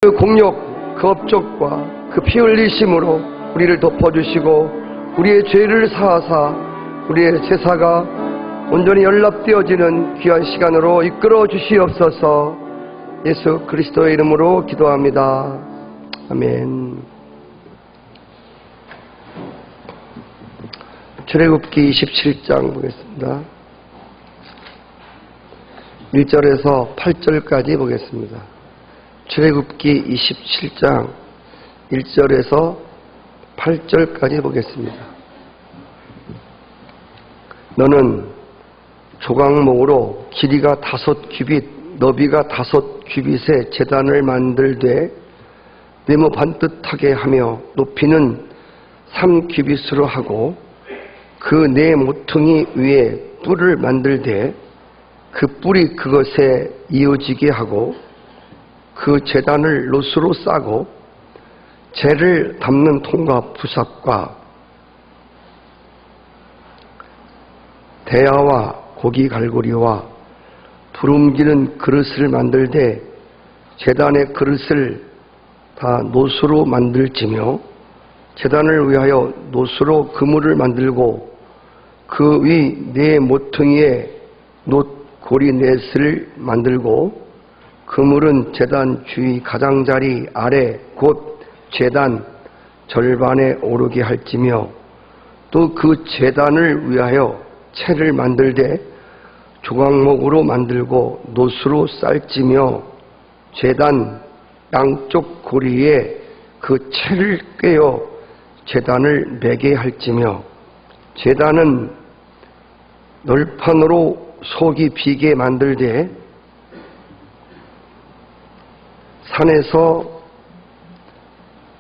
그 공력, 그 업적과 그 피 흘리심으로 우리를 덮어주시고 우리의 죄를 사하사 우리의 제사가 온전히 연락되어지는 귀한 시간으로 이끌어 주시옵소서. 예수 그리스도의 이름으로 기도합니다. 아멘. 출애굽기 27장 보겠습니다. 1절에서 8절까지 보겠습니다. 출애굽기 27장 1절에서 8절까지 보겠습니다. 너는 조각목으로 길이가 5규빗, 너비가 5규빗의 제단을 만들되 네모 반듯하게 하며 높이는 3규빗으로 하고 그 네 모퉁이 위에 뿔을 만들되 그 뿔이 그것에 이어지게 하고 그 제단을 롯으로 싸고 재를 담는 통과 부삽과 대야와 고기 갈고리와 부름지는 그릇을 만들되 제단의 그릇을 다 놋으로 만들지며 제단을 위하여 놋으로 그물을 만들고 그 위 네 모퉁이에 놋 고리 넷을 만들고 그물은 제단 주위 가장자리 아래 곧 제단 절반에 오르게 할지며 또 그 제단을 위하여 채를 만들되 조각목으로 만들고 놋으로 쌀지며 제단 양쪽 고리에 그 채를 꿰어 제단을 매게 할지며 제단은 널판으로 속이 비게 만들되 산에서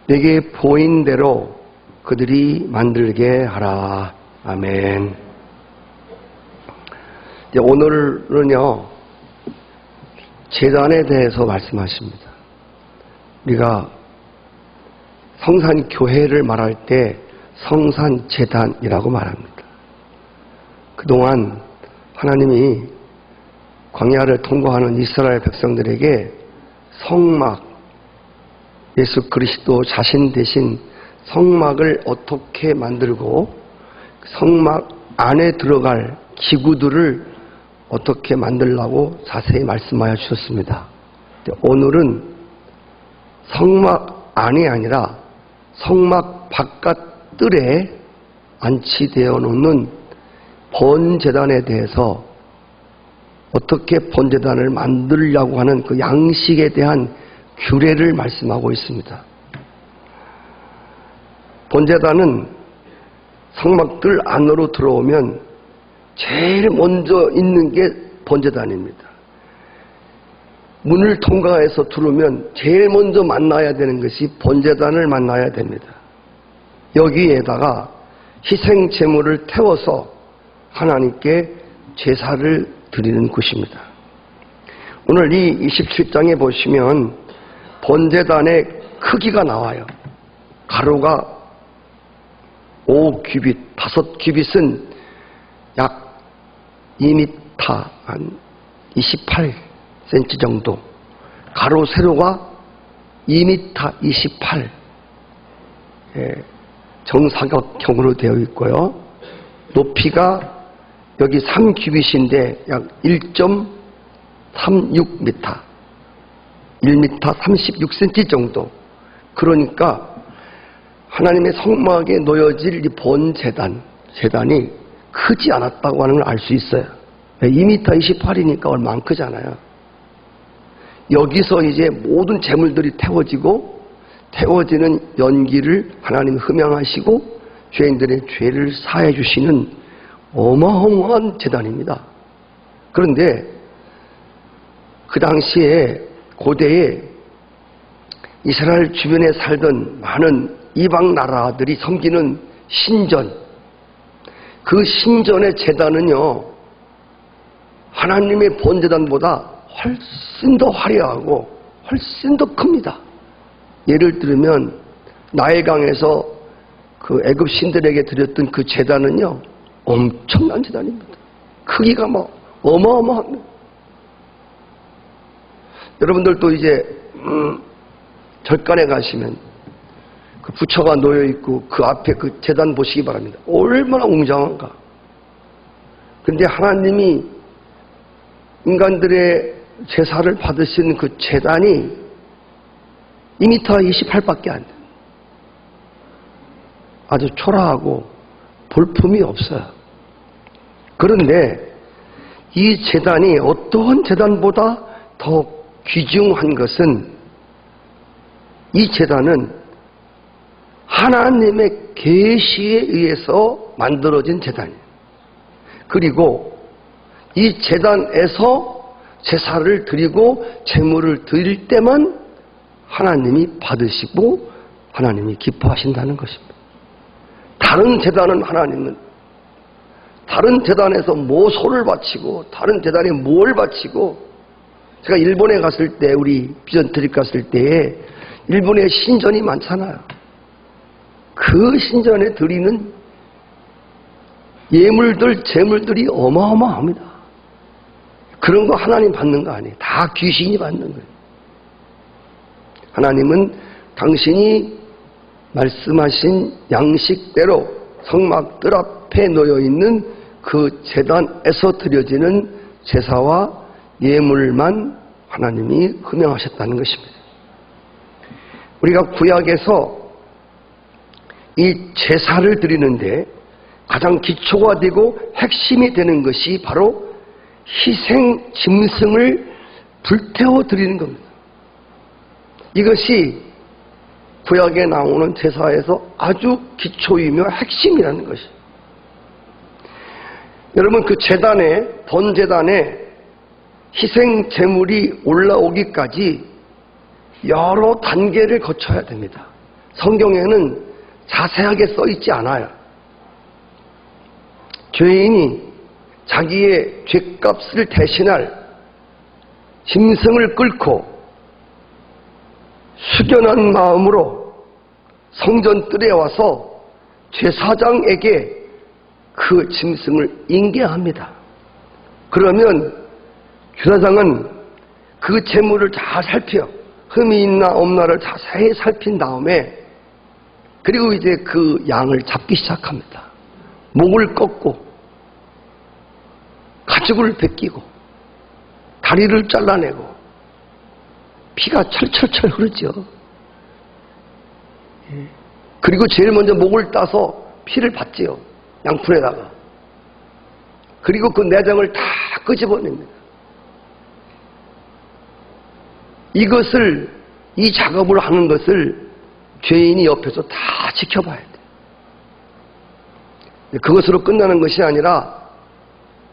내게 보인 대로 그들이 만들게 하라. 아멘. 오늘은요, 제단에 대해서 말씀하십니다. 우리가 성산교회를 말할 때 성산제단이라고 말합니다. 그동안 하나님이 광야를 통과하는 이스라엘 백성들에게 성막, 예수 그리스도 자신 대신 성막을 어떻게 만들고 성막 안에 들어갈 기구들을 어떻게 만들라고 자세히 말씀하여 주셨습니다. 오늘은 성막 안이 아니라 성막 바깥 뜰에 안치되어 놓는 번제단에 대해서 어떻게 번제단을 만들려고 하는 그 양식에 대한 규례를 말씀하고 있습니다. 번제단은 성막들 안으로 들어오면 제일 먼저 있는 게 번제단입니다. 문을 통과해서 들어오면 제일 먼저 만나야 되는 것이 번제단을 만나야 됩니다. 여기에다가 희생 제물을 태워서 하나님께 제사를 드리는 곳입니다. 오늘 이 27장에 보시면 번제단의 크기가 나와요. 가로가 5규빗, 5규빗은 약 2m, 한 28cm 정도. 가로 세로가 2m 28. 정사각형으로 되어 있고요. 높이가 여기 3규빗인데 약 1.36m, 1m 36cm 정도. 그러니까 하나님의 성막에 놓여질 이 제단이 크지 않았다고 하는 걸 알 수 있어요. 2m 28이니까 얼마 안 크잖아요. 여기서 이제 모든 재물들이 태워지고 태워지는 연기를 하나님 흠양하시고 죄인들의 죄를 사해 주시는 어마어마한 제단입니다. 그런데 그 당시에 고대에 이스라엘 주변에 살던 많은 이방 나라들이 섬기는 신전, 그 신전의 제단은요 하나님의 번제단보다 훨씬 더 화려하고 훨씬 더 큽니다. 예를 들면 나일강에서 그 애굽 신들에게 드렸던 그 제단은요 엄청난 제단입니다. 크기가 뭐 어마어마합니다. 여러분들도 이제 절간에 가시면 그 부처가 놓여 있고 그 앞에 그 제단 보시기 바랍니다. 얼마나 웅장한가. 그런데 하나님이 인간들의 제사를 받으신 그 제단이 2m 28밖에 안 돼요. 아주 초라하고 볼품이 없어요. 그런데 이 제단이 어떠한 제단보다 더 귀중한 것은 이 제단은 하나님의 계시에 의해서 만들어진 제단이에요. 그리고 이 제단에서 제사를 드리고 제물을 드릴 때만 하나님이 받으시고 하나님이 기뻐하신다는 것입니다. 다른 제단은 다른 제단에서 뭐 소를 바치고 다른 제단에 뭘 바치고, 제가 일본에 갔을 때, 우리 비전 트립 갔을 때에 일본에 신전이 많잖아요. 그 신전에 드리는 예물들, 제물들이 어마어마합니다. 그런 거 하나님 받는 거 아니에요. 다 귀신이 받는 거예요. 하나님은 당신이 말씀하신 양식대로 성막들 앞에 놓여있는 그 제단에서 드려지는 제사와 예물만 하나님이 금명하셨다는 것입니다. 우리가 구약에서 이 제사를 드리는데 가장 기초가 되고 핵심이 되는 것이 바로 희생 짐승을 불태워 드리는 겁니다. 이것이 구약에 나오는 제사에서 아주 기초이며 핵심이라는 것이에요. 여러분, 그 제단에, 번제단에 희생 제물이 올라오기까지 여러 단계를 거쳐야 됩니다. 성경에는 자세하게 써 있지 않아요. 죄인이 자기의 죄값을 대신할 짐승을 끌고 숙연한 마음으로 성전뜰에 와서 제사장에게 그 짐승을 인계합니다. 그러면 제사장은 그 제물을 다 살펴 흠이 있나 없나를 자세히 살핀 다음에 그리고 이제 그 양을 잡기 시작합니다. 목을 꺾고 가죽을 벗기고 다리를 잘라내고 피가 철철철 흐르죠. 그리고 제일 먼저 목을 따서 피를 받지요. 양푼에다가. 그리고 그 내장을 다 끄집어냅니다. 이 작업을 하는 것을 죄인이 옆에서 다 지켜봐야 돼요. 그것으로 끝나는 것이 아니라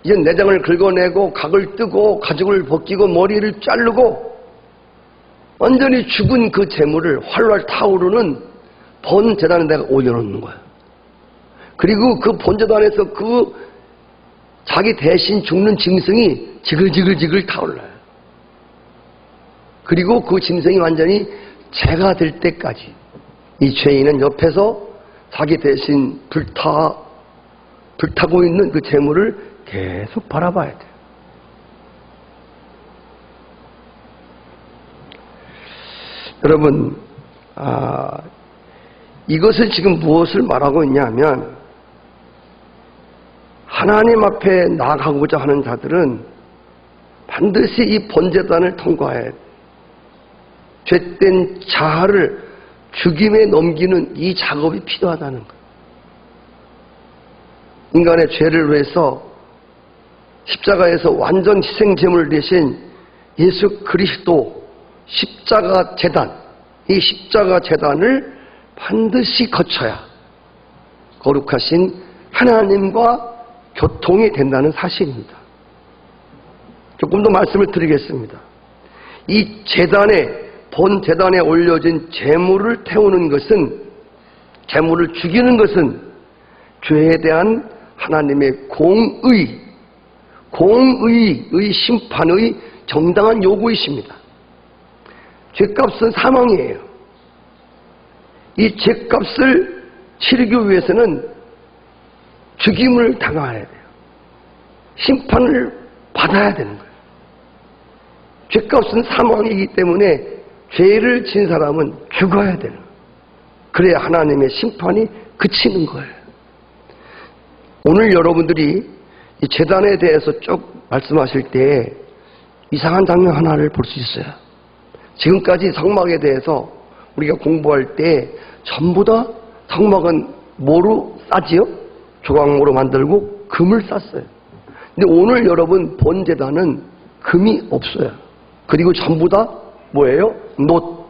이제 내장을 긁어내고 각을 뜨고 가죽을 벗기고 머리를 자르고 완전히 죽은 그 재물을 활활 타오르는 번제단에 내가 올려놓는 거야. 그리고 그 번제단에서 그 자기 대신 죽는 짐승이 지글지글 타올라요. 그리고 그 짐승이 완전히 재가 될 때까지 이 죄인은 옆에서 자기 대신 불타고 있는 그 재물을 계속 바라봐야 돼요. 여러분, 이것은 지금 무엇을 말하고 있냐면 하나님 앞에 나아가고자 하는 자들은 반드시 이 번제단을 통과해야 돼요. 죄된 자아를 죽임에 넘기는 이 작업이 필요하다는 거예요. 인간의 죄를 위해서 십자가에서 완전 희생제물 대신 예수 그리스도 십자가 제단, 이 십자가 제단을 반드시 거쳐야 거룩하신 하나님과 교통이 된다는 사실입니다. 조금 더 말씀을 드리겠습니다. 이 제단에, 번제단에 올려진 제물을 태우는 것은, 제물을 죽이는 것은 죄에 대한 하나님의 공의의 심판의 정당한 요구이십니다. 죄값은 사망이에요. 이 죄값을 치르기 위해서는 죽임을 당해야 돼요. 심판을 받아야 되는 거예요. 죄값은 사망이기 때문에 죄를 진 사람은 죽어야 되는 거예요. 그래야 하나님의 심판이 그치는 거예요. 오늘 여러분들이 이 제단에 대해서 쭉 말씀하실 때 이상한 장면 하나를 볼 수 있어요. 지금까지 성막에 대해서 우리가 공부할 때 전부 다 성막은 뭐로 싸지요? 조각모로 만들고 금을 쌌어요. 근데 오늘 여러분 본제단은 금이 없어요. 그리고 전부 다 뭐예요? 놋.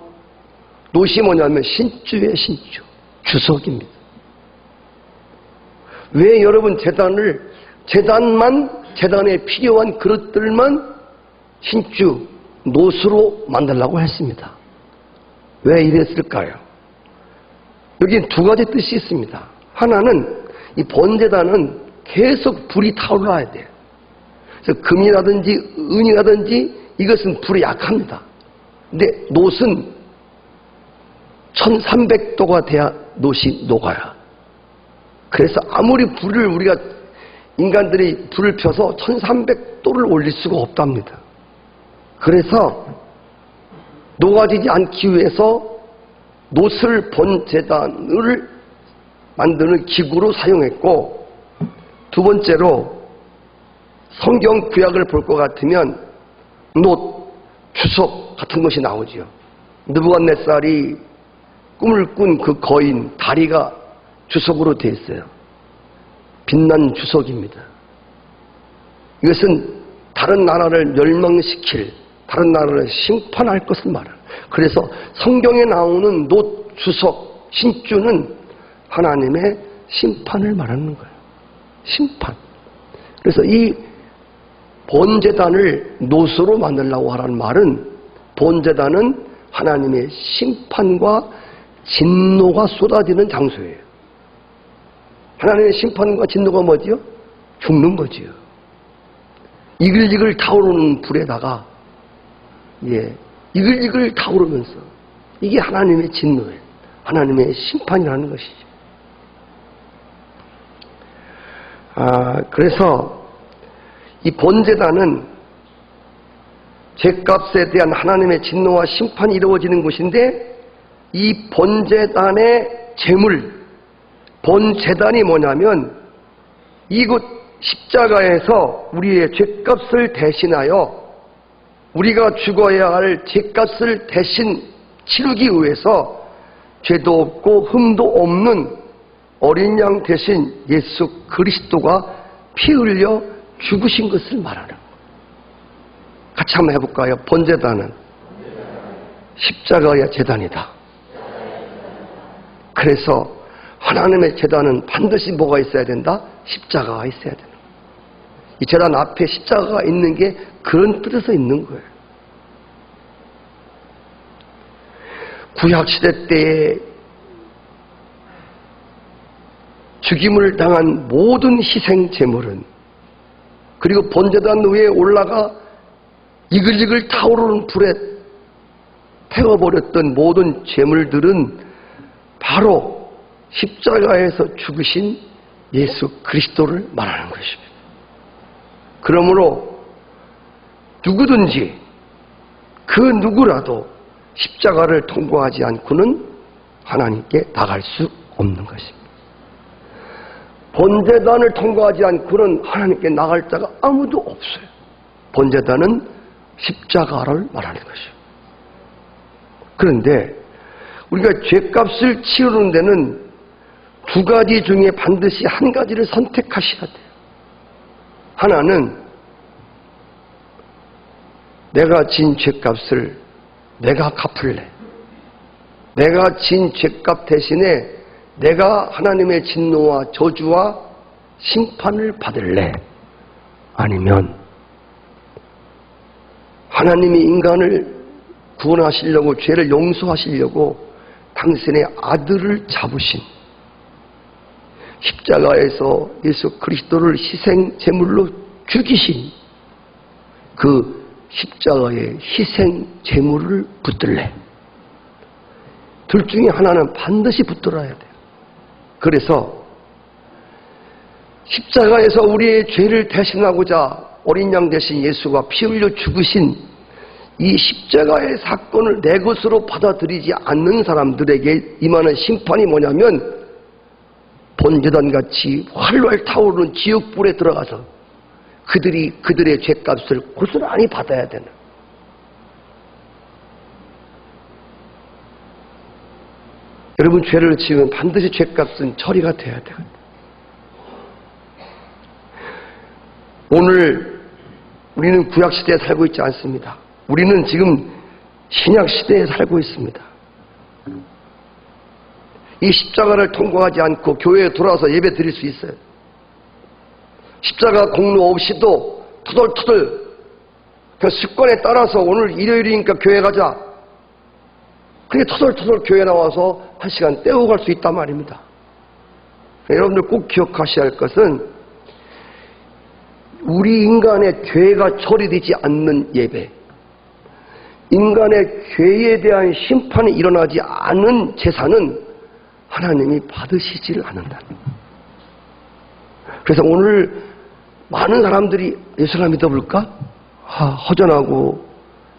놋이 뭐냐면 신주의 신주. 주석입니다. 왜 여러분 제단에 필요한 그릇들만 신주, 놋으로 만들라고 했습니다. 왜 이랬을까요? 여기엔 두 가지 뜻이 있습니다. 하나는 이 번제단은 계속 불이 타올라야 돼요. 그래서 금이라든지 은이라든지 이것은 불이 약합니다. 근데 놋은 1300도가 돼야 놋이 녹아요. 그래서 아무리 우리가 인간들이 불을 펴서 1300도를 올릴 수가 없답니다. 그래서 녹아지지 않기 위해서 놋을 번제단을 만드는 기구로 사용했고, 두 번째로 성경 구약을 볼 것 같으면 놋, 주석 같은 것이 나오지요. 느부갓네살이 꿈을 꾼 그 거인 다리가 주석으로 되어 있어요. 빛난 주석입니다. 이것은 다른 나라를 멸망시킬, 다른 나라를 심판할 것을 말해요. 그래서 성경에 나오는 놋, 주석, 신주는 하나님의 심판을 말하는 거예요. 심판. 그래서 이 번제단을 놋으로 만들려고 하라는 말은, 번제단은 하나님의 심판과 진노가 쏟아지는 장소예요. 하나님의 심판과 진노가 뭐지요? 죽는 거지요. 이글이글 타오르는 불에다가 이글이글 타오르면서 이게 하나님의 진노예요. 하나님의 심판이라는 것이죠. 그래서 이 번제단은 죄값에 대한 하나님의 진노와 심판이 이루어지는 곳인데, 이 번제단의 제물, 번제단이 뭐냐면 이곳 십자가에서 우리의 죄값을 대신하여 우리가 죽어야 할 죄값을 대신 치르기 위해서 죄도 없고 흠도 없는 어린 양 대신 예수 그리스도가 피 흘려 죽으신 것을 말하는 거예요. 같이 한번 해볼까요? 번제단은 십자가의 제단이다. 그래서 하나님의 제단은 반드시 뭐가 있어야 된다? 십자가가 있어야 된다. 이 제단 앞에 십자가가 있는 게 그런 뜻에서 있는 거예요. 구약시대 때에 죽임을 당한 모든 희생 제물은, 그리고 번제단 위에 올라가 이글이글 타오르는 불에 태워버렸던 모든 제물들은 바로 십자가에서 죽으신 예수 그리스도를 말하는 것입니다. 그러므로 누구든지 그 누구라도 십자가를 통과하지 않고는 하나님께 나갈 수 없는 것입니다. 번제단을 통과하지 않고는 하나님께 나갈 자가 아무도 없어요. 번제단은 십자가를 말하는 것이에요. 그런데 우리가 죄값을 치르는 데는 두 가지 중에 반드시 한 가지를 선택하셔야 돼요. 하나는 내가 진 죄값을 내가 갚을래. 내가 진 죄값 대신에 내가 하나님의 진노와 저주와 심판을 받을래. 아니면 하나님이 인간을 구원하시려고, 죄를 용서하시려고 당신의 아들을 잡으신, 십자가에서 예수 그리스도를 희생 제물로 죽이신 그 십자가의 희생 제물을 붙들래. 둘 중에 하나는 반드시 붙들어야 돼요. 그래서 십자가에서 우리의 죄를 대신하고자 어린 양 대신 예수가 피 흘려 죽으신 이 십자가의 사건을 내 것으로 받아들이지 않는 사람들에게 임하는 심판이 뭐냐면 번제단같이 활활 타오르는 지옥불에 들어가서 그들이 그들의 죄값을 고스란히 받아야 되는, 여러분 죄를 지으면 반드시 죄값은 처리가 돼야 돼요. 오늘 우리는 구약시대에 살고 있지 않습니다. 우리는 지금 신약시대에 살고 있습니다. 이 십자가를 통과하지 않고 교회에 돌아와서 예배 드릴 수 있어요. 십자가 공로 없이도 투덜투덜 그 습관에 따라서 오늘 일요일이니까 교회 가자. 그게 투덜투덜 교회 나와서 한 시간 때우고 갈 수 있단 말입니다. 여러분들 꼭 기억하셔야 할 것은 우리 인간의 죄가 처리되지 않는 예배, 인간의 죄에 대한 심판이 일어나지 않은 제사는 하나님이 받으시지를 않는다. 그래서 오늘 많은 사람들이 예수를 믿어볼까? 허전하고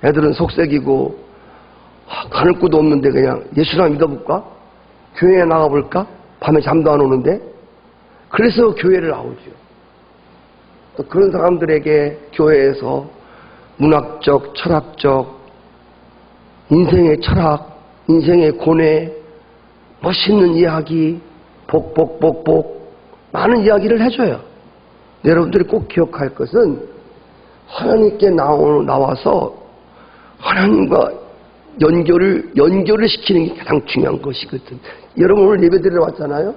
애들은 속색이고 가늘 곳도 없는데 그냥 예수를 믿어볼까? 교회에 나가볼까? 밤에 잠도 안 오는데? 그래서 교회를 나오죠. 또 그런 사람들에게 교회에서 문학적, 철학적, 인생의 철학, 인생의 고뇌, 멋있는 이야기, 복복복복 많은 이야기를 해줘요. 여러분들이 꼭 기억할 것은 하나님께 나와서 하나님과 연결을 시키는 게 가장 중요한 것이거든. 여러분 오늘 예배드리러 왔잖아요.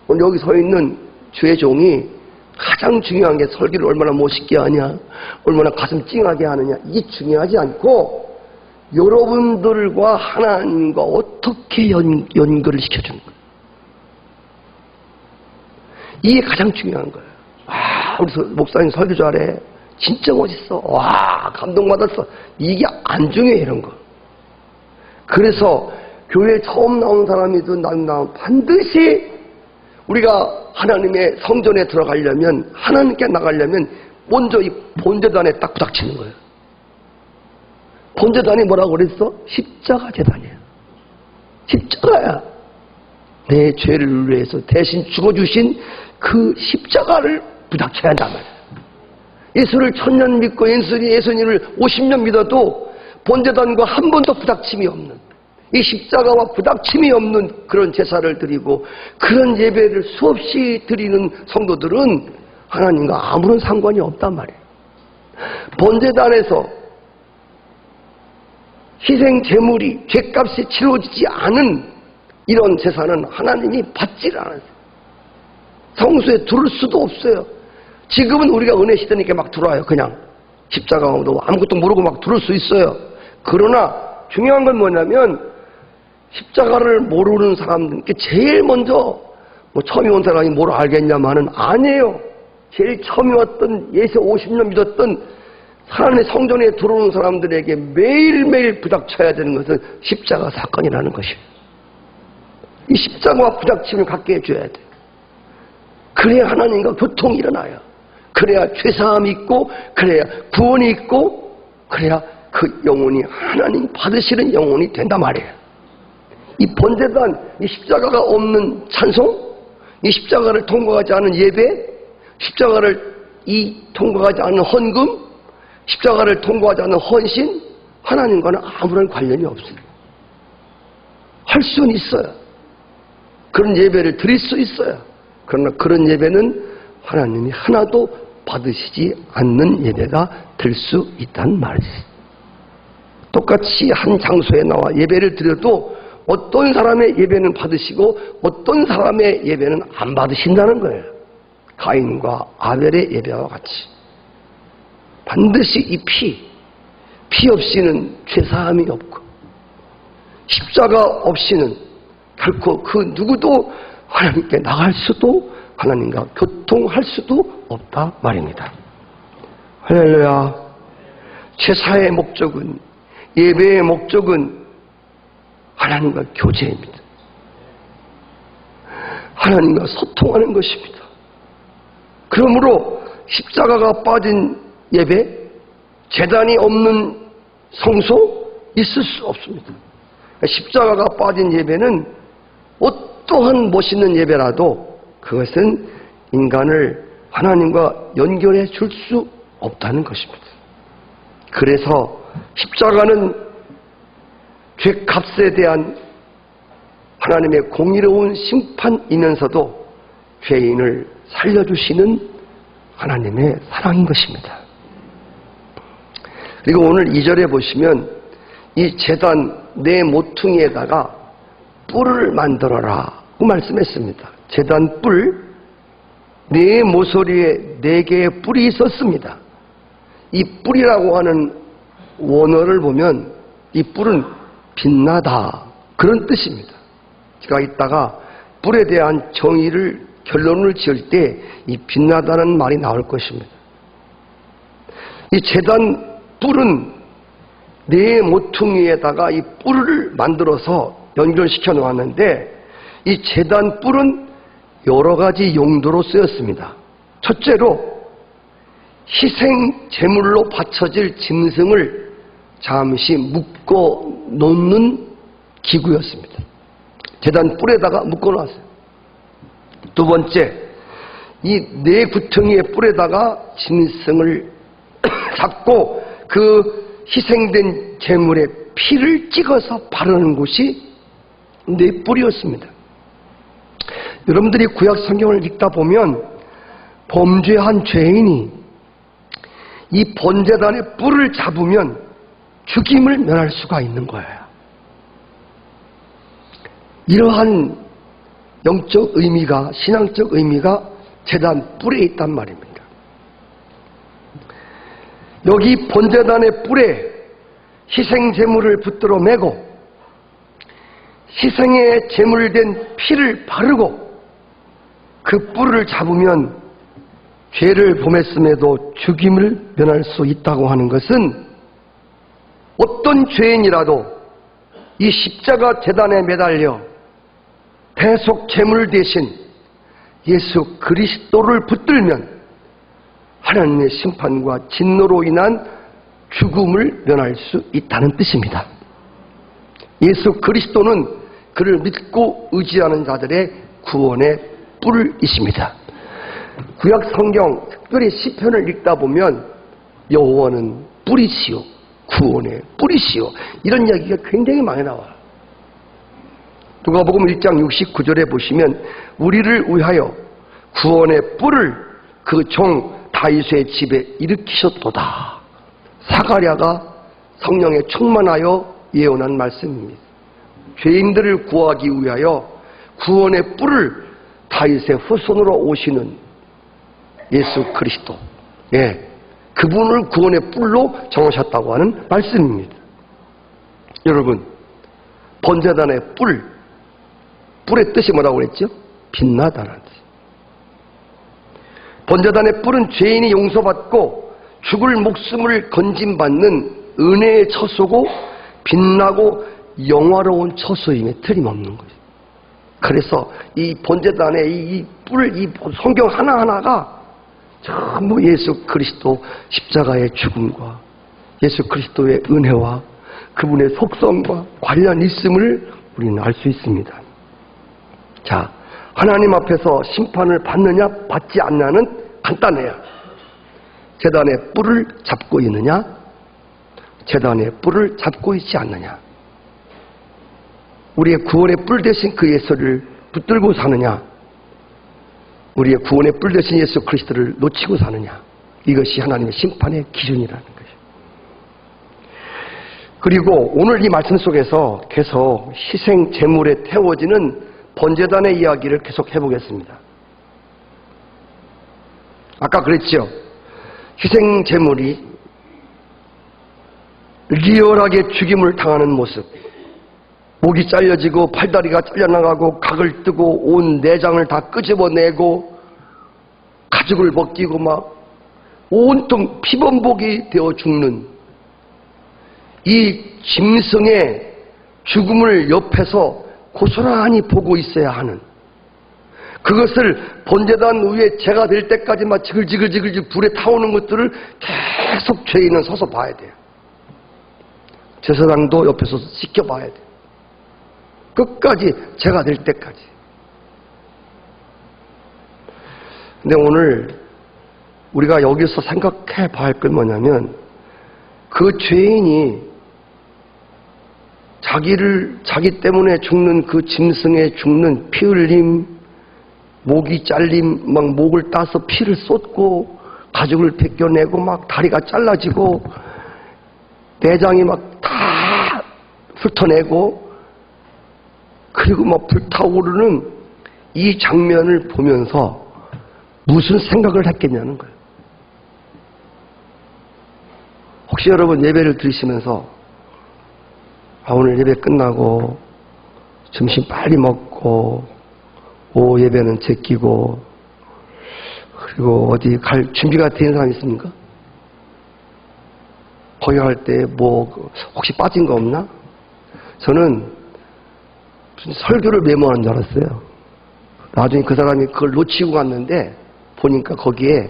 오늘 여기 서 있는 주의 종이 가장 중요한 게 설교를 얼마나 멋있게 하냐, 얼마나 가슴 찡하게 하느냐, 이게 중요하지 않고 여러분들과 하나님과 어떻게 연결을 시켜주는 거예요. 이게 가장 중요한 거예요. 와, 우리 목사님 설교 잘해. 진짜 멋있어. 와, 감동받았어. 이게 안 중요해, 이런 거. 그래서 교회에 처음 나온 사람이든 나오면 반드시 우리가 하나님의 성전에 들어가려면, 하나님께 나가려면 먼저 이 본제단에 딱 부닥치는 거예요. 본제단이 뭐라고 그랬어? 십자가 제단이에요. 십자가야. 내 죄를 위해서 대신 죽어주신 그 십자가를 부닥쳐야 한단 말이에요. 예수를 1000년 믿고 예수님을 50년 믿어도 본제단과 한 번도 부닥침이 없는, 이 십자가와 부닥침이 없는 그런 제사를 드리고 그런 예배를 수없이 드리는 성도들은 하나님과 아무런 상관이 없단 말이에요. 본제단에서 희생 제물이 죄값이 치러지지 않은 이런 제사는 하나님이 받지를 않아요. 성수에 들을 수도 없어요. 지금은 우리가 은혜 시대니까 막 들어와요. 그냥 십자가도 아무것도 모르고 막 들을 수 있어요. 그러나 중요한 건 뭐냐면 십자가를 모르는 사람들께 제일 먼저 처음에 온 사람이 뭘 알겠냐마는 아니에요. 제일 처음에 왔던 예수 50년 믿었던 하나님의 성전에 들어오는 사람들에게 매일매일 부닥쳐야 되는 것은 십자가 사건이라는 것이에요. 이 십자가와 부닥침을 갖게 해줘야 돼요. 그래야 하나님과 교통이 일어나요. 그래야 죄사함이 있고, 그래야 구원이 있고, 그래야 그 영혼이 하나님 받으시는 영혼이 된단 말이에요. 이 번제단, 이 십자가가 없는 찬송, 이 십자가를 통과하지 않은 예배, 십자가를 통과하지 않은 헌금, 십자가를 통과하지 않은 헌신, 하나님과는 아무런 관련이 없어요. 할 수는 있어요. 그런 예배를 드릴 수 있어요. 그러나 그런 예배는 하나님이 하나도 받으시지 않는 예배가 될 수 있단 말이에요. 똑같이 한 장소에 나와 예배를 드려도 어떤 사람의 예배는 받으시고 어떤 사람의 예배는 안 받으신다는 거예요. 가인과 아벨의 예배와 같이. 반드시 이 피 없이는 죄사함이 없고 십자가 없이는 결코 그 누구도 하나님께 나갈 수도 하나님과 교통할 수도 없다 말입니다. 할렐루야. 제사의 목적은, 예배의 목적은 하나님과 교제입니다. 하나님과 소통하는 것입니다. 그러므로 십자가가 빠진 예배, 제단이 없는 성소 있을 수 없습니다. 십자가가 빠진 예배는 어떠한 멋있는 예배라도 그것은 인간을 하나님과 연결해 줄 수 없다는 것입니다. 그래서 십자가는 죄값에 대한 하나님의 공의로운 심판이면서도 죄인을 살려주시는 하나님의 사랑인 것입니다. 그리고 오늘 2절에 보시면 이 제단 네 모퉁이에다가 뿔을 만들어라 고 말씀했습니다. 제단 뿔, 네 모서리에 4개의 뿔이 있었습니다. 이 뿔이라고 하는 원어를 보면 이 뿔은 빛나다 그런 뜻입니다. 제가 이따가 뿔에 대한 정의를 결론을 지을 때 이 빛나다는 말이 나올 것입니다. 이 제단 뿔은 네 모퉁이에다가 이 뿔을 만들어서 연결시켜 놓았는데 이 제단 뿔은 여러 가지 용도로 쓰였습니다. 첫째로 희생 제물로 바쳐질 짐승을 잠시 묶어 놓는 기구였습니다. 제단 뿔에다가 묶어 놨어요. 두 번째, 이 네 구덩이의 뿔에다가 짐승을 잡고 그 희생된 제물의 피를 찍어서 바르는 곳이 네 뿔이었습니다. 여러분들이 구약 성경을 읽다 보면 범죄한 죄인이 이 번제단의 뿔을 잡으면 죽임을 면할 수가 있는 거예요. 이러한 영적 의미가, 신앙적 의미가 제단 뿔에 있단 말입니다. 여기 번제단의 뿔에 희생 제물을 붙들어 매고 희생의 제물된 피를 바르고 그 뿔을 잡으면 죄를 범했음에도 죽임을 면할 수 있다고 하는 것은 어떤 죄인이라도 이 십자가 제단에 매달려 대속 제물 대신 예수 그리스도를 붙들면 하나님의 심판과 진노로 인한 죽음을 면할 수 있다는 뜻입니다. 예수 그리스도는 그를 믿고 의지하는 자들의 구원의 뿔이십니다. 구약 성경 특별히 시편을 읽다 보면 여호와는 뿔이시요 구원의 뿔이시요 이런 이야기가 굉장히 많이 나와요. 누가복음 1장 69절에 보시면 우리를 위하여 구원의 뿔을 그 종 다윗의 집에 일으키셨도다. 사가랴가 성령에 충만하여 예언한 말씀입니다. 죄인들을 구하기 위하여 구원의 뿔을 다윗의 후손으로 오시는 예수 그리스도, 그분을 구원의 뿔로 정하셨다고 하는 말씀입니다. 여러분, 번제단의 뿔의 뜻이 뭐라고 그랬죠? 빛나다라는 뜻. 번제단의 뿔은 죄인이 용서받고 죽을 목숨을 건짐받는 은혜의 처소고 빛나고 영화로운 처소임에 틀림없는 거죠. 그래서 이 번제단의 이 성경 하나하나가 전부 예수 그리스도 십자가의 죽음과 예수 그리스도의 은혜와 그분의 속성과 관련 있음을 우리는 알 수 있습니다. 자, 하나님 앞에서 심판을 받느냐 받지 않느냐는 간단해요. 제단의 뿔을 잡고 있느냐, 제단의 뿔을 잡고 있지 않느냐. 우리의 구원의 뿔 대신 그 예수를 붙들고 사느냐, 우리의 구원의 뿔 대신 예수 그리스도를 놓치고 사느냐. 이것이 하나님의 심판의 기준이라는 것이죠. 그리고 오늘 이 말씀 속에서 계속 희생 제물에 태워지는 번제단의 이야기를 계속 해보겠습니다. 아까 그랬죠. 희생 제물이 리얼하게 죽임을 당하는 모습, 목이 잘려지고 팔다리가 잘려나가고 각을 뜨고 온 내장을 다 끄집어내고 가죽을 벗기고 막 온통 피범벅이 되어 죽는 이 짐승의 죽음을 옆에서 고스란히 보고 있어야 하는, 그것을 번제단 위에 재가 될 때까지만 지글지글 불에 타오는 것들을 계속 죄인은 서서 봐야 돼요. 제사장도 옆에서 지켜봐야 돼. 끝까지 제가 될 때까지. 근데 오늘 우리가 여기서 생각해 봐야 할 건 뭐냐면 그 죄인이 자기 때문에 죽는 그 짐승에 죽는 피 흘림, 목이 잘림, 막 목을 따서 피를 쏟고 가죽을 벗겨내고 막 다리가 잘라지고 내장이 막 다 훑어내고 그리고 막 불타오르는 이 장면을 보면서 무슨 생각을 했겠냐는 거예요. 혹시 여러분 예배를 드리시면서 오늘 예배 끝나고 점심 빨리 먹고 오후 예배는 제끼고 그리고 어디 갈 준비가 된 사람 있습니까? 거기 갈 때 뭐 혹시 빠진 거 없나? 저는 무슨 설교를 메모한 줄 알았어요. 나중에 그 사람이 그걸 놓치고 갔는데 보니까 거기에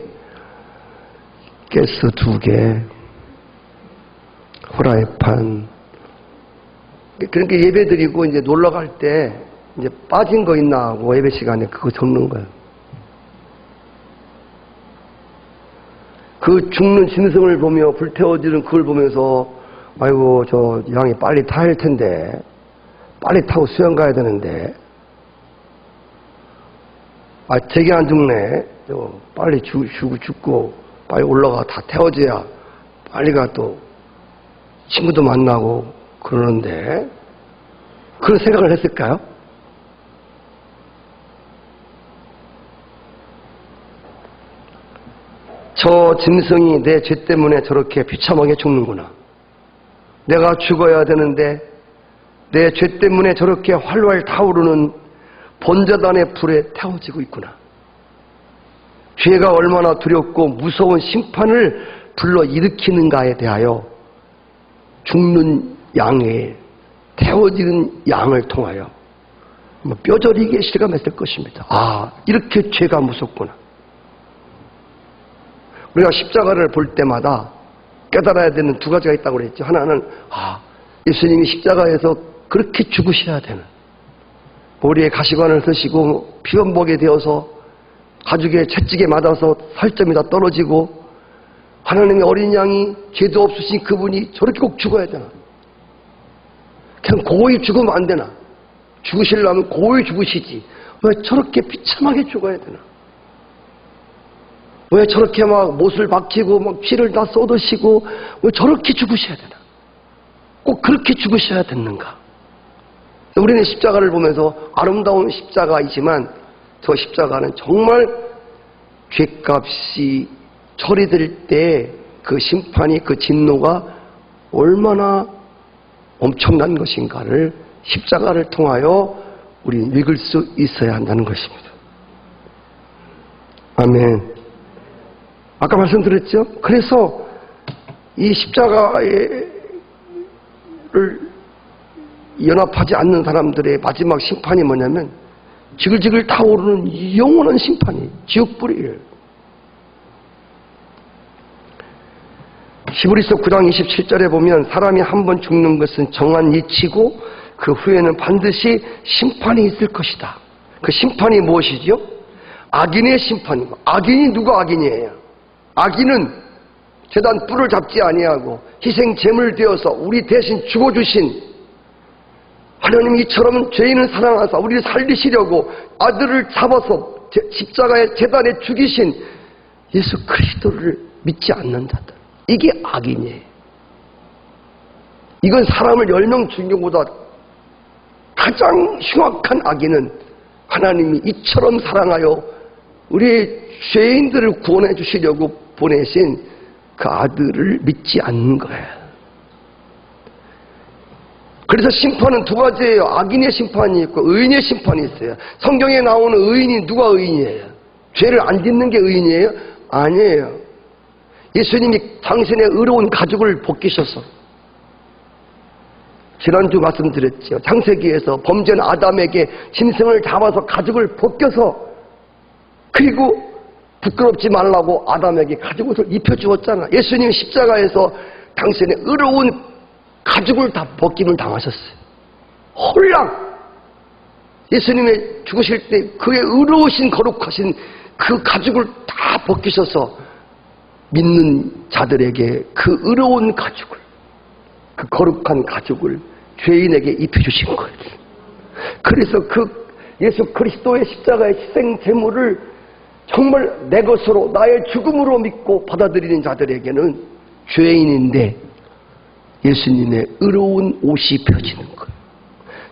가스 2개, 후라이팬. 그러니까 예배 드리고 이제 놀러 갈 때 이제 빠진 거 있나 하고 예배 시간에 그거 적는 거예요. 그 죽는 짐승을 보며 불태워지는 그걸 보면서 아이고 저 양이 빨리 타야 할 텐데 빨리 타고 수영 가야 되는데 되게 안 죽네. 빨리 죽고 빨리 올라가 다 태워져야 빨리 가 또 친구도 만나고 그러는데 그런 생각을 했을까요? 저 짐승이 내 죄 때문에 저렇게 비참하게 죽는구나. 내가 죽어야 되는데 내 죄 때문에 저렇게 활활 타오르는 번제단의 불에 태워지고 있구나. 죄가 얼마나 두렵고 무서운 심판을 불러일으키는가에 대하여 죽는 양에 태워지는 양을 통하여 뼈저리게 실감했을 것입니다. 이렇게 죄가 무섭구나. 우리가 십자가를 볼 때마다 깨달아야 되는 두 가지가 있다고 그랬죠. 하나는 예수님이 십자가에서 그렇게 죽으셔야 되는, 머리에 가시관을 쓰시고 피범벅이 되어서 가죽에 채찍에 맞아서 살점이 다 떨어지고 하나님의 어린 양이 죄도 없으신 그분이 저렇게 꼭 죽어야 되나? 그냥 고이 죽으면 안 되나? 죽으시려면 고이 죽으시지. 왜 저렇게 비참하게 죽어야 되나? 왜 저렇게 막 못을 박히고 막 피를 다 쏟으시고 왜 저렇게 죽으셔야 되나? 꼭 그렇게 죽으셔야 됐는가? 우리는 십자가를 보면서 아름다운 십자가이지만 저 십자가는 정말 죄값이 처리될 때 그 심판이, 그 진노가 얼마나 엄청난 것인가를 십자가를 통하여 우리는 읽을 수 있어야 한다는 것입니다. 아멘. 아까 말씀드렸죠? 그래서 이 십자가를 연합하지 않는 사람들의 마지막 심판이 뭐냐면 지글지글 타오르는 영원한 심판이 지옥불이에요. 히브리서 9장 27절에 보면 사람이 한 번 죽는 것은 정한 이치고 그 후에는 반드시 심판이 있을 것이다. 그 심판이 무엇이죠? 악인의 심판이고. 악인이 누가 악인이에요? 악인은 제단 뿔을 잡지 아니하고 희생 제물 되어서 우리 대신 죽어주신 하나님, 이처럼 죄인을 사랑하사 우리를 살리시려고 아들을 잡아서 십자가의 제단에 죽이신 예수 그리스도를 믿지 않는 자들, 이게 악인이에요. 이건 사람을 10명 죽인 것보다 가장 흉악한 악인은 하나님이 이처럼 사랑하여 우리 죄인들을 구원해 주시려고 보내신 그 아들을 믿지 않는 거예요. 그래서 심판은 두 가지예요. 악인의 심판이 있고 의인의 심판이 있어요. 성경에 나오는 의인이 누가 의인이에요? 죄를 안 짓는 게 의인이에요? 아니에요. 예수님이 당신의 의로운 가죽을 벗기셔서, 지난주 말씀드렸죠. 창세기에서 범죄한 아담에게 짐승을 잡아서 가죽을 벗겨서, 그리고 부끄럽지 말라고 아담에게 가죽옷을 입혀주었잖아. 예수님 십자가에서 당신의 의로운 가죽을 다 벗김을 당하셨어요. 홀랑 예수님의 죽으실 때 그의 의로우신 거룩하신 그 가죽을 다 벗기셔서 믿는 자들에게 그 의로운 가죽을, 그 거룩한 가죽을 죄인에게 입혀주신 거예요. 그래서 그 예수 그리스도의 십자가의 희생 제물을 정말 내 것으로 나의 죽음으로 믿고 받아들이는 자들에게는 죄인인데 예수님의 의로운 옷이 입혀지는 거예요.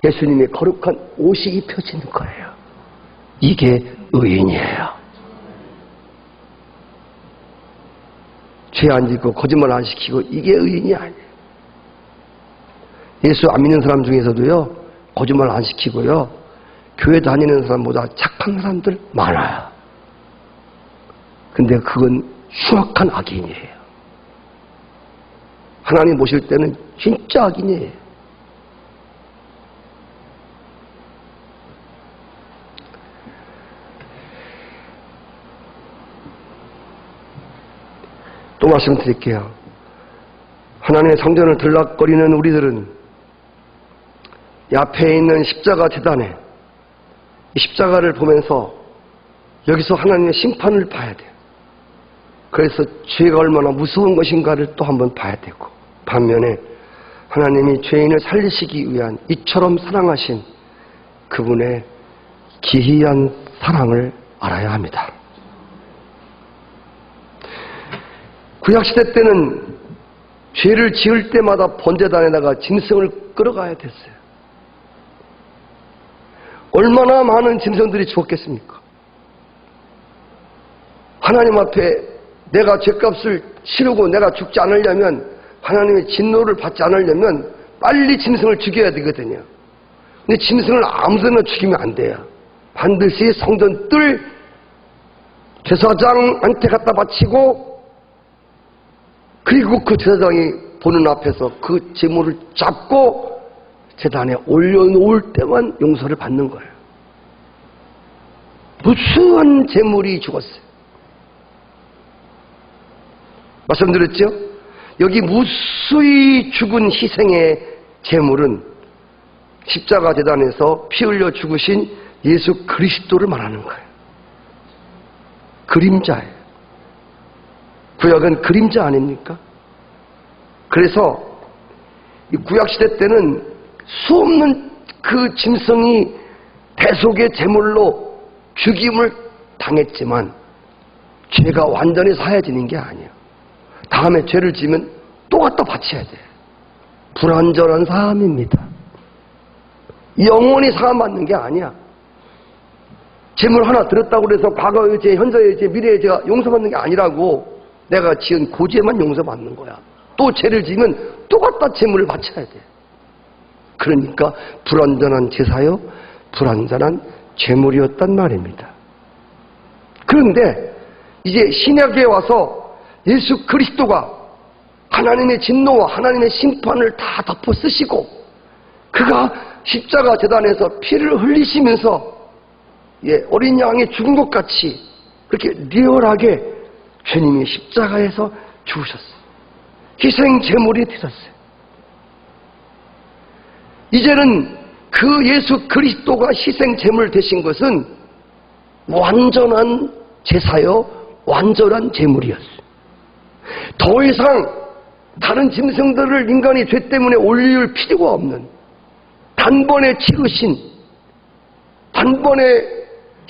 예수님의 거룩한 옷이 입혀지는 거예요. 이게 의인이에요. 죄 안 짓고 거짓말 안 시키고 이게 의인이 아니에요. 예수 안 믿는 사람 중에서도요, 거짓말 안 시키고요, 교회 다니는 사람보다 착한 사람들 많아요. 근데 그건 흉악한 악인이에요. 하나님 보실 때는 진짜 악인이에요. 또 말씀드릴게요. 하나님의 성전을 들락거리는 우리들은 이 앞에 있는 십자가 제단에 이 십자가를 보면서 여기서 하나님의 심판을 봐야 돼요. 그래서 죄가 얼마나 무서운 것인가를 또 한번 봐야 되고, 반면에 하나님이 죄인을 살리시기 위한 이처럼 사랑하신 그분의 기이한 사랑을 알아야 합니다. 구약시대 때는 죄를 지을 때마다 번제단에다가 짐승을 끌어가야 됐어요. 얼마나 많은 짐승들이 죽었겠습니까? 하나님 앞에 내가 죄값을 치르고 내가 죽지 않으려면, 하나님의 진노를 받지 않으려면 빨리 짐승을 죽여야 되거든요. 근데 짐승을 아무데나 죽이면 안 돼요. 반드시 성전 뜰 제사장한테 갖다 바치고, 그리고 그 제사장이 보는 앞에서 그 제물을 잡고 제단에 올려놓을 때만 용서를 받는 거예요. 무수한 제물이 죽었어요. 말씀드렸죠? 여기 무수히 죽은 희생의 제물은 십자가 제단에서 피 흘려 죽으신 예수 그리스도를 말하는 거예요. 그림자예요. 구약은 그림자 아닙니까? 그래서 이 구약시대 때는 수없는 그 짐승이 대속의 제물로 죽임을 당했지만 죄가 완전히 사해지는 게 아니에요. 다음에 죄를 지면 또 갖다 바쳐야 돼요. 불완전한 사함입니다. 영원히 사함받는 게 아니야. 제물 하나 드렸다고 해서 과거의 죄, 현재의 죄, 미래의 죄가 용서받는 게 아니라고. 내가 지은 고죄만 용서받는 거야. 또 죄를 지면 또 갖다 제물을 바쳐야 돼. 그러니까 불완전한 제사요, 불완전한 제물이었단 말입니다. 그런데 이제 신약에 와서 예수 그리스도가 하나님의 진노와 하나님의 심판을 다 덮어 쓰시고, 그가 십자가 제단에서 피를 흘리시면서 어린 양의 죽은 것 같이 그렇게 리얼하게 주님이 십자가에서 죽으셨어요. 희생 제물이 되셨어요. 이제는 그 예수 그리스도가 희생 제물 되신 것은 완전한 제사요, 완전한 제물이었어요. 더 이상 다른 짐승들을 인간이 죄 때문에 올릴 필요가 없는, 단번에 치르신, 단번에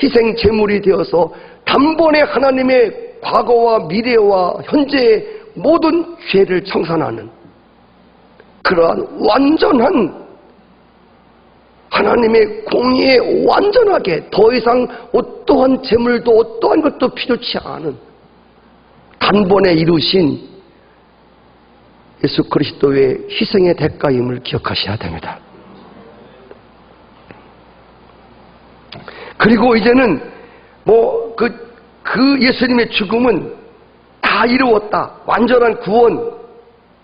희생 제물이 되어서 단번에 하나님의 과거와 미래와 현재의 모든 죄를 청산하는 그러한 완전한 하나님의 공의에 완전하게 더 이상 어떠한 제물도 어떠한 것도 필요치 않은 단번에 이루신 예수 그리스도의 희생의 대가임을 기억하셔야 됩니다. 그리고 이제는 그 예수님의 죽음은 다 이루었다. 완전한 구원,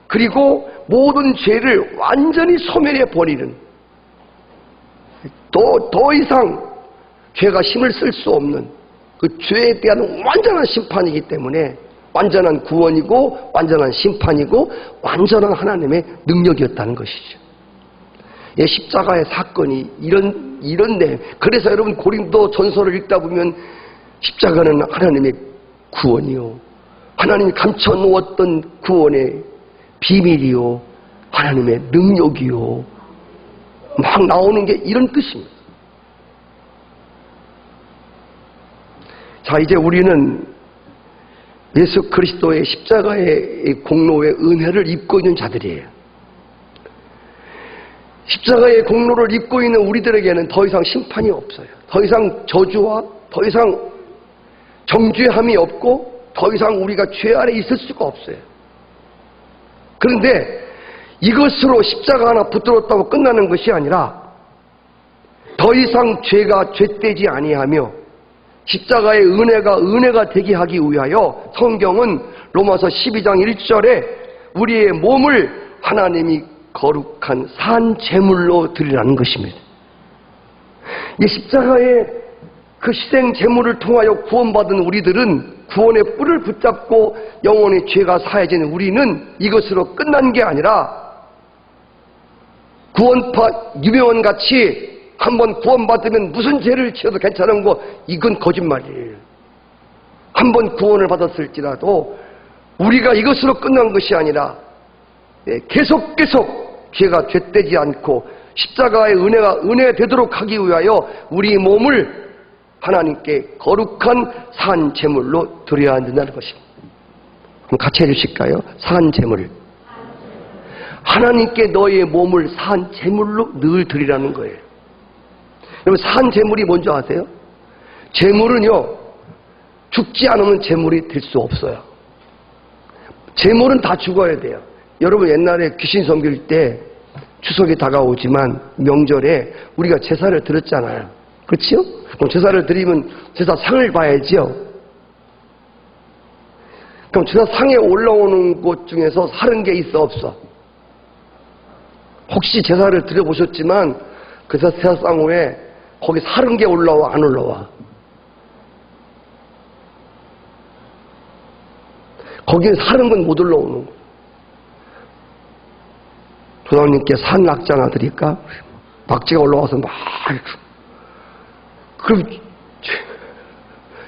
그리고 모든 죄를 완전히 소멸해 버리는, 더 이상 죄가 힘을 쓸 수 없는 그 죄에 대한 완전한 심판이기 때문에 완전한 구원이고 완전한 심판이고 완전한 하나님의 능력이었다는 것이죠. 예, 십자가의 사건이 이런 내. 그래서 여러분 고린도 전서를 읽다 보면 십자가는 하나님의 구원이요, 하나님이 감춰놓았던 구원의 비밀이요, 하나님의 능력이요, 막 나오는 게 이런 뜻입니다. 자, 이제 우리는 예수 그리스도의 십자가의 공로의 은혜를 입고 있는 자들이에요. 십자가의 공로를 입고 있는 우리들에게는 더 이상 심판이 없어요. 더 이상 저주와 더 이상 정죄함이 없고 더 이상 우리가 죄 아래 있을 수가 없어요. 그런데 이것으로 십자가 하나 붙들었다고 끝나는 것이 아니라 더 이상 죄가 죄되지 아니하며 십자가의 은혜가 되게 하기 위하여 성경은 로마서 12장 1절에 우리의 몸을 하나님이 거룩한 산 제물로 드리라는 것입니다. 이 십자가의 그 희생 제물을 통하여 구원받은 우리들은 구원의 뿔을 붙잡고 영원히 죄가 사해진 우리는 이것으로 끝난 게 아니라 구원파 유명원같이 한번 구원받으면 무슨 죄를 지어도 괜찮은 거, 이건 거짓말이에요. 한번 구원을 받았을지라도 우리가 이것으로 끝난 것이 아니라 계속 죄가 죄되지 않고 십자가의 은혜가 되도록 하기 위하여 우리 몸을 하나님께 거룩한 산 제물로 드려야 한다는 것입니다. 그럼 같이 해주실까요? 산 제물. 하나님께 너의 몸을 산 제물로 늘 드리라는 거예요. 여러분, 산 제물이 뭔지 아세요? 제물은요, 죽지 않으면 제물이 될 수 없어요. 제물은 다 죽어야 돼요. 여러분, 옛날에 귀신 섬길 때 추석이 다가오지만 명절에 우리가 제사를 드렸잖아요. 그렇지요? 그럼 제사를 드리면 제사 상을 봐야지요. 그럼 제사 상에 올라오는 곳 중에서 사는 게 있어, 없어? 혹시 제사를 드려보셨지만 그 제사상 후에 거기 사는 게 올라와, 안 올라와? 거기에 사는 건 못 올라오는 거예요. 조상님께 산 낙지 하나 드릴까? 낙지가 올라와서 막, 그럼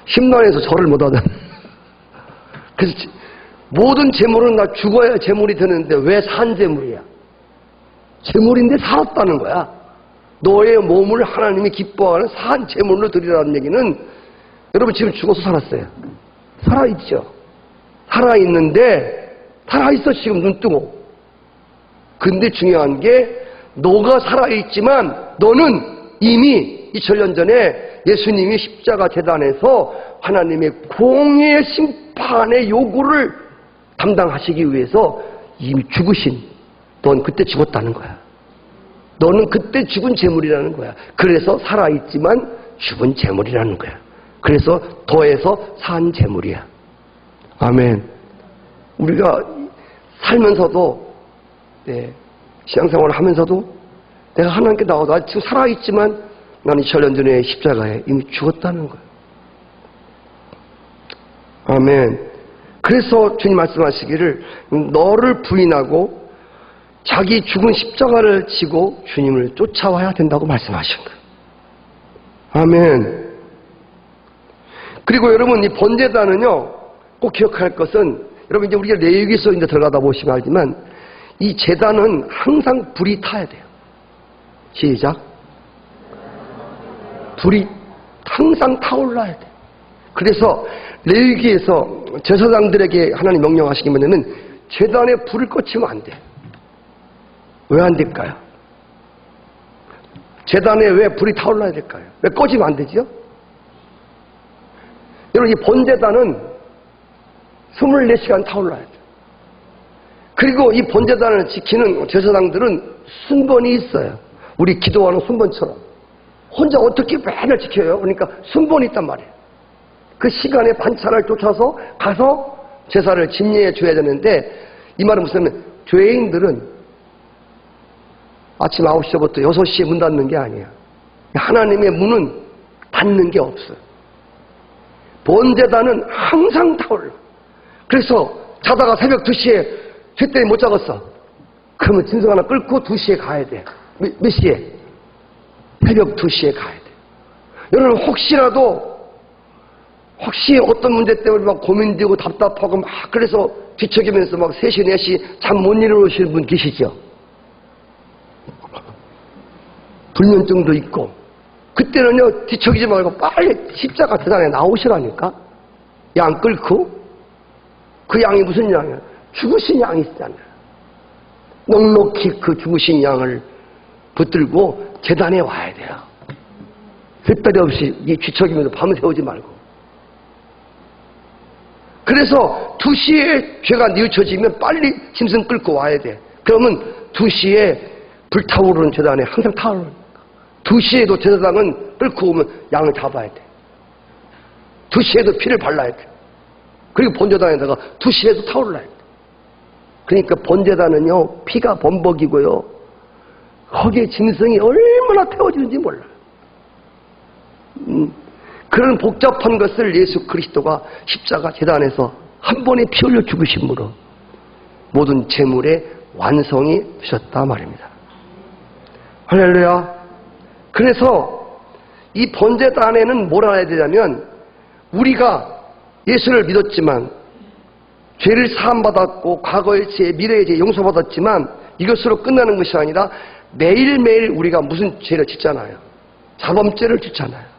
심란해서 절을 못 하잖아. 그래서 모든 재물은 나 죽어야 재물이 되는데 왜 산 재물이야? 재물인데 살았다는 거야. 너의 몸을 하나님이 기뻐하는 산 재물로 드리라는 얘기는, 여러분 지금 죽어서 살았어요. 살아있죠. 살아있는데, 살아있어 지금 눈 뜨고. 근데 중요한 게 너가 살아있지만 너는 이미 2000년 전에 예수님이 십자가 재단에서 하나님의 공의의 심판의 요구를 담당하시기 위해서 이미 죽으신, 넌 그때 죽었다는 거야. 너는 그때 죽은 재물이라는 거야. 그래서 살아있지만 죽은 재물이라는 거야. 그래서 더해서 산 재물이야. 아멘. 우리가 살면서도, 신앙생활을 하면서도 내가 하나님께 나와도 나 지금 살아있지만 나는 2000년 전에 십자가에 이미 죽었다는 거야. 아멘. 그래서 주님 말씀하시기를 너를 부인하고 자기 죽은 십자가를 지고 주님을 쫓아와야 된다고 말씀하신 거예요. 아멘. 그리고 여러분, 이 번제단은요, 꼭 기억할 것은, 여러분 이제 우리가 레위기서 이제 들어가다 보시면 알지만 이 제단은 항상 불이 타야 돼요. 시작. 불이 항상 타올라야 돼. 그래서 레위기에서 제사장들에게 하나님 명령하시기 전에는 제단에 불을 꺼치면 안 돼. 왜 안 될까요? 제단에 왜 불이 타올라야 될까요? 왜 꺼지면 안 되지요? 여러분, 이 번제단은 24시간 타올라야 돼. 그리고 이 번제단을 지키는 제사장들은 순번이 있어요. 우리 기도하는 순번처럼. 혼자 어떻게 매일 지켜요? 그러니까 순번이 있단 말이에요. 그 시간에 반차를 쫓아서 가서 제사를 진예해 줘야 되는데, 이 말은 무슨, 죄인들은 아침 9시부터 6시에 문 닫는 게 아니야. 하나님의 문은 닫는 게 없어요. 번제단은 항상 타올라. 그래서 자다가 새벽 2시에 죄 때문에 못 자겠어. 그러면 짐승 하나 끌고 2시에 가야 돼. 몇 시에? 새벽 2시에 가야 돼. 여러분 혹시 어떤 문제 때문에 막 고민되고 답답하고 막 그래서 뒤척이면서 막 3시, 4시 잠 못 일어나시는 분 계시죠? 불면증도 있고. 그때는요, 뒤척이지 말고 빨리 십자가 재단에 나오시라니까? 양 끌고. 그 양이 무슨 양이야? 죽으신 양이 있잖아요. 넉넉히 그 죽으신 양을 붙들고 재단에 와야 돼요. 쇳다리 없이 뒤척이면서 밤새우지 말고. 그래서 2시에 죄가 뉘우쳐지면 빨리 짐승 끌고 와야 돼. 그러면 2시에 불타오르는 재단에 항상 타오르니까. 2시에도 제사장은 끌고 오면 양을 잡아야 돼. 2시에도 피를 발라야 돼. 그리고 본제단에다가 2시에도 타올라야 돼. 그러니까 본제단은요, 피가 범벅이고요. 거기에 짐승이 얼마나 태워지는지 몰라요. 그런 복잡한 것을 예수 그리스도가 십자가 제단에서 한 번에 피 흘려 죽으심으로 모든 재물의 완성이 되셨다 말입니다. 할렐루야. 그래서 이 번제단에는 뭘 알아야 되냐면, 우리가 예수를 믿었지만 죄를 사함받았고 과거의 죄, 미래의 죄 용서받았지만 이것으로 끝나는 것이 아니라 매일매일 우리가 무슨 죄를 짓잖아요. 자범죄를 짓잖아요.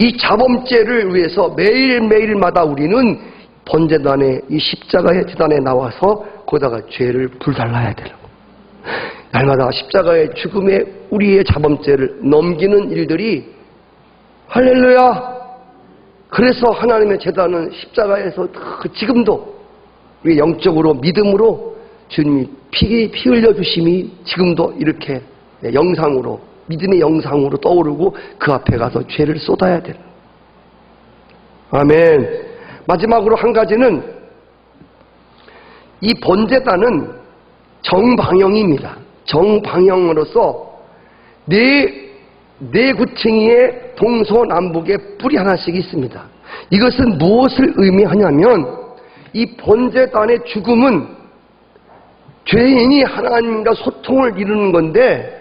이 자범죄를 위해서 매일매일마다 우리는 번제단에, 이 십자가의 제단에 나와서 거기다가 죄를 불살라야 되는 거예요. 날마다 십자가의 죽음에 우리의 자범죄를 넘기는 일들이, 할렐루야. 그래서 하나님의 제단은 십자가에서 지금도 우리 영적으로 믿음으로 주님이 피 흘려 주심이 지금도 이렇게 영상으로, 믿음의 영상으로 떠오르고 그 앞에 가서 죄를 쏟아야 되는. 아멘. 마지막으로 한 가지는, 이 번제단은 정방형입니다. 정방형으로서 네 구층이의 동서남북에 뿔이 하나씩 있습니다. 이것은 무엇을 의미하냐면, 이 번제단의 죽음은 죄인이 하나님과 소통을 이루는 건데,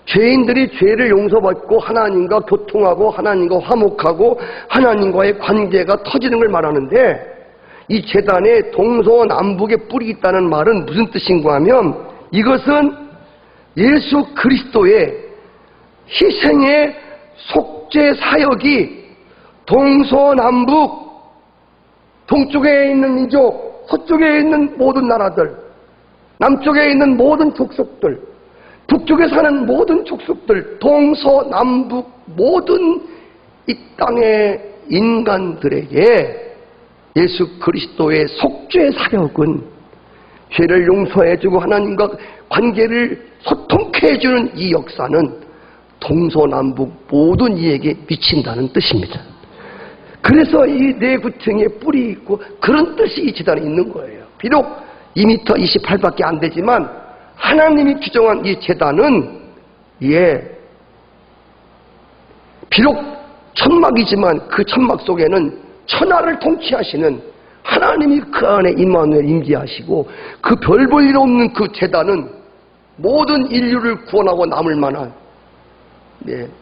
죄인들이 죄를 용서받고 하나님과 교통하고 하나님과 화목하고 하나님과의 관계가 터지는 걸 말하는데, 이 제단에 동서남북에 뿔이 있다는 말은 무슨 뜻인가 하면, 이것은 예수 그리스도의 희생의 속죄 사역이 동서남북, 동쪽에 있는 민족, 서쪽에 있는 모든 나라들, 남쪽에 있는 모든 족속들, 북쪽에 사는 모든 족속들, 동서남북 모든 이 땅의 인간들에게 예수 그리스도의 속죄 사역은, 죄를 용서해주고 하나님과 관계를 소통케 해주는 이 역사는 동서남북 모든 이에게 미친다는 뜻입니다. 그래서 이 네 구층에 뿔이 있고 그런 뜻이 이 제단에 있는 거예요. 비록 2m 28밖에 안 되지만 하나님이 규정한 이 제단은, 비록 천막이지만 그 천막 속에는 천하를 통치하시는 하나님이 그 안에 임마누엘 임재하시고, 그 별 볼 일 없는 그 제단은 모든 인류를 구원하고 남을 만한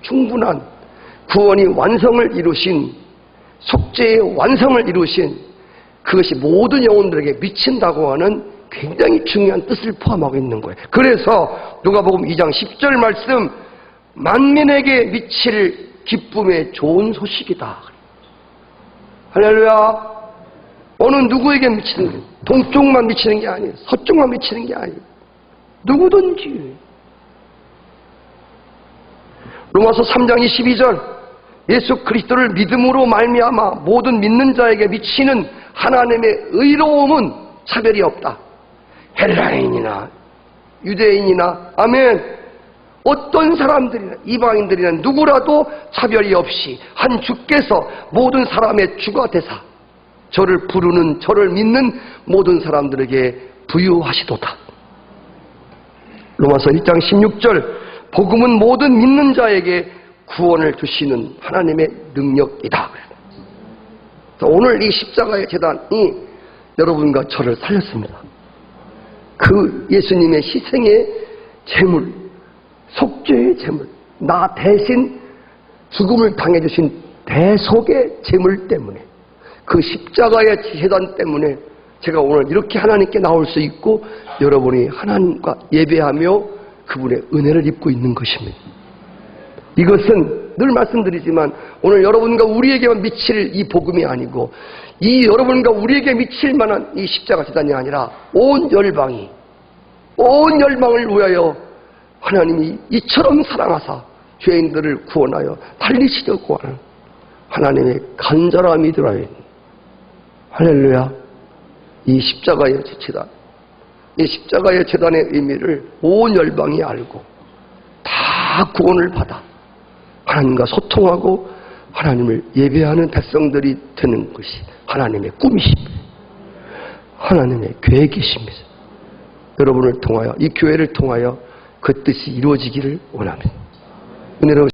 충분한 구원이 완성을 이루신, 속죄의 완성을 이루신, 그것이 모든 영혼들에게 미친다고 하는 굉장히 중요한 뜻을 포함하고 있는 거예요. 그래서 누가복음 2장 10절 말씀, 만민에게 미칠 기쁨의 좋은 소식이다. 할렐루야. 어느 누구에게 미치는 거예요. 동쪽만 미치는 게 아니에요. 서쪽만 미치는 게 아니에요. 누구든지. 로마서 3장 22절, 예수 그리스도를 믿음으로 말미암아 모든 믿는 자에게 미치는 하나님의 의로움은 차별이 없다. 헬라인이나 유대인이나, 아멘, 어떤 사람들이나 이방인들이나 누구라도 차별이 없이 한 주께서 모든 사람의 주가 되사 저를 부르는, 저를 믿는 모든 사람들에게 부유하시도다. 로마서 1장 16절, 복음은 모든 믿는 자에게 구원을 주시는 하나님의 능력이다. 오늘 이 십자가의 제단이 여러분과 저를 살렸습니다. 그 예수님의 희생의 제물, 속죄의 제물, 나 대신 죽음을 당해주신 대속의 제물 때문에, 그 십자가의 재단 때문에 제가 오늘 이렇게 하나님께 나올 수 있고 여러분이 하나님과 예배하며 그분의 은혜를 입고 있는 것입니다. 이것은 늘 말씀드리지만 오늘 여러분과 우리에게만 미칠 이 복음이 아니고 이 여러분과 우리에게 미칠 만한 이 십자가 재단이 아니라 온 열방을 위하여 하나님이 이처럼 사랑하사 죄인들을 구원하여 달리시려고 하는 하나님의 간절함이 들어있는, 할렐루야. 이 십자가의 재단, 이 십자가의 재단의 의미를 온 열방이 알고 다 구원을 받아 하나님과 소통하고 하나님을 예배하는 백성들이 되는 것이 하나님의 꿈이십니다. 하나님의 계획이십니다. 여러분을 통하여, 이 교회를 통하여 그 뜻이 이루어지기를 원합니다. 은혜로우신